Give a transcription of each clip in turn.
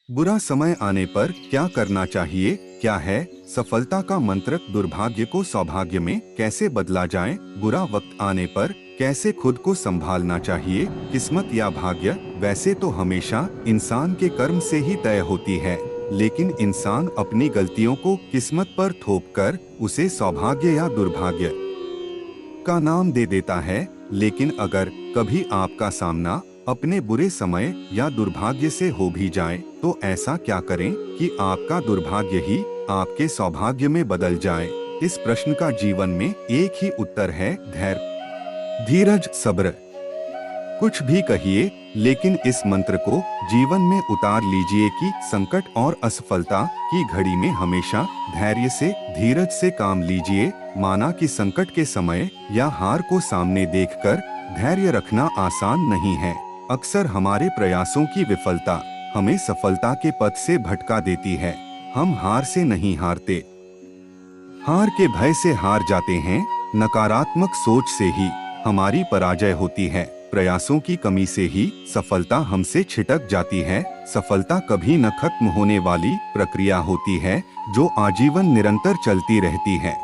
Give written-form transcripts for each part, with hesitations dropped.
बुरा समय आने पर क्या करना चाहिए? क्या है सफलता का मंत्र? दुर्भाग्य को सौभाग्य में कैसे बदला जाए? बुरा वक्त आने पर कैसे खुद को संभालना चाहिए? किस्मत या भाग्य वैसे तो हमेशा इंसान के कर्म से ही तय होती है, लेकिन इंसान अपनी गलतियों को किस्मत पर थोपकर उसे सौभाग्य या दुर्भाग्य का नाम दे देता है। लेकिन अगर कभी आपका सामना अपने बुरे समय या दुर्भाग्य से हो भी जाए, तो ऐसा क्या करें कि आपका दुर्भाग्य ही आपके सौभाग्य में बदल जाए? इस प्रश्न का जीवन में एक ही उत्तर है: धैर्य, धीरज, सब्र। कुछ भी कहिए, लेकिन इस मंत्र को जीवन में उतार लीजिए कि संकट और असफलता की घड़ी में हमेशा धैर्य से, धीरज से काम लीजिए। माना कि संकट के समय या हार को सामने देखकर धैर्य रखना आसान नहीं है। अक्सर हमारे प्रयासों की विफलता हमें सफलता के पथ से भटका देती है। हम हार से नहीं हारते, हार के भय से हार जाते हैं। नकारात्मक सोच से ही हमारी पराजय होती है। प्रयासों की कमी से ही सफलता हमसे छिटक जाती है। सफलता कभी न खत्म होने वाली प्रक्रिया होती है, जो आजीवन निरंतर चलती रहती है।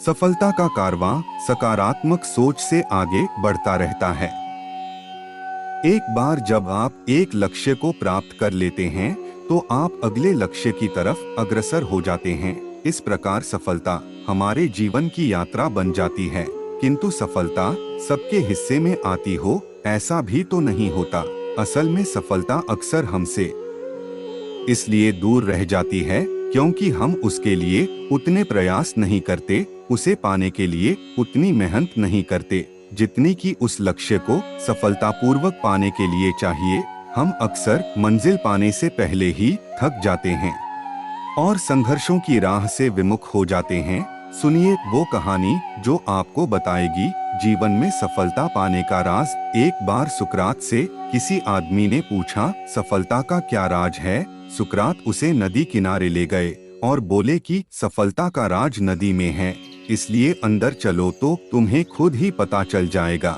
सफलता का कारवां सकारात्मक सोच से आगे बढ़ता रहता है। एक बार जब आप एक लक्ष्य को प्राप्त कर लेते हैं, तो आप अगले लक्ष्य की तरफ अग्रसर हो जाते हैं। इस प्रकार सफलता हमारे जीवन की यात्रा बन जाती है। किंतु सफलता सबके हिस्से में आती हो, ऐसा भी तो नहीं होता। असल में सफलता अक्सर हमसे इसलिए दूर रह जाती है क्योंकि हम उसके लिए उतने प्रयास नहीं करते, उसे पाने के लिए उतनी मेहनत नहीं करते जितनी कि उस लक्ष्य को सफलतापूर्वक पाने के लिए चाहिए। हम अक्सर मंजिल पाने से पहले ही थक जाते हैं और संघर्षों की राह से विमुख हो जाते हैं। सुनिए वो कहानी जो आपको बताएगी जीवन में सफलता पाने का राज। एक बार सुकरात से किसी आदमी ने पूछा, सफलता का क्या राज है? सुकरात उसे नदी किनारे ले गए और बोले कि सफलता का राज नदी में है, इसलिए अंदर चलो तो तुम्हें खुद ही पता चल जाएगा।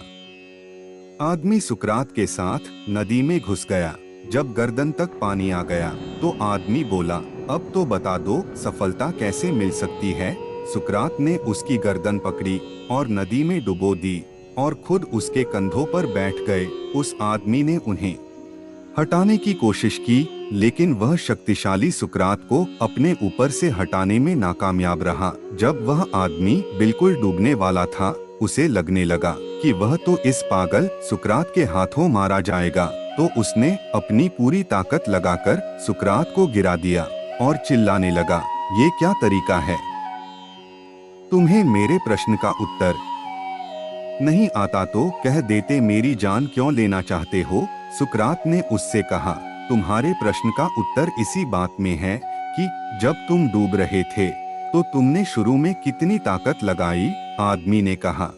आदमी सुकरात के साथ नदी में घुस गया। जब गर्दन तक पानी आ गया तो आदमी बोला, अब तो बता दो सफलता कैसे मिल सकती है? सुकरात ने उसकी गर्दन पकड़ी और नदी में डुबो दी और खुद उसके कंधों पर बैठ गए। उस आदमी ने उन्हें हटाने की कोशिश की, लेकिन वह शक्तिशाली सुकरात को अपने ऊपर से हटाने में नाकामयाब रहा। जब वह आदमी बिल्कुल डूबने वाला था, उसे लगने लगा कि वह तो इस पागल सुकरात के हाथों मारा जाएगा। तो उसने अपनी पूरी ताकत लगाकर सुकरात को गिरा दिया और चिल्लाने लगा, ये क्या तरीका है? तुम्हें मेरे प्रश्न का उत्तर नहीं आता तो कह देते, मेरी जान क्यों लेना चाहते हो? सुकरात ने उससे कहा, तुम्हारे प्रश्न का उत्तर इसी बात में है कि जब तुम डूब रहे थे तो तुमने शुरू में कितनी ताकत लगाई। आदमी ने कहा,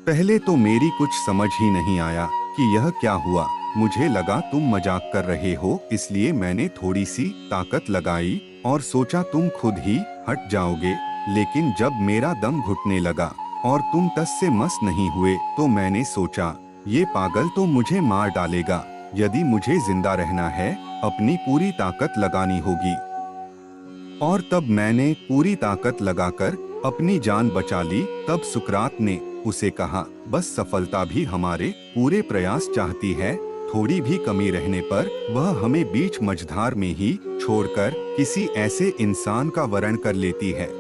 पहले तो मेरी कुछ समझ ही नहीं आया कि यह क्या हुआ। मुझे लगा तुम मजाक कर रहे हो, इसलिए मैंने थोड़ी सी ताकत लगाई और सोचा तुम खुद ही हट जाओगे। लेकिन जब मेरा दम घुटने लगा और तुम टस से मस नहीं हुए, तो मैंने सोचा ये पागल तो मुझे मार डालेगा। यदि मुझे जिंदा रहना है, अपनी पूरी ताकत लगानी होगी। और तब मैंने पूरी ताकत लगाकर अपनी जान बचा ली। तब सुकरात ने उसे कहा, बस सफलता भी हमारे पूरे प्रयास चाहती है। थोड़ी भी कमी रहने पर वह हमें बीच मझधार में ही छोड़कर किसी ऐसे इंसान का वरण कर लेती है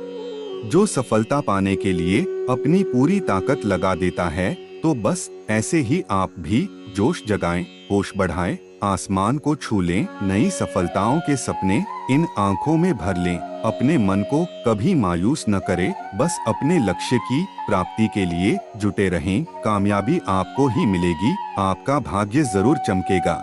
जो सफलता पाने के लिए अपनी पूरी ताकत लगा देता है। तो बस ऐसे ही आप भी जोश जगाएं, होश बढ़ाएं, आसमान को छू लें, नई सफलताओं के सपने इन आंखों में भर लें। अपने मन को कभी मायूस न करें, बस अपने लक्ष्य की प्राप्ति के लिए जुटे रहें। कामयाबी आपको ही मिलेगी, आपका भाग्य जरूर चमकेगा।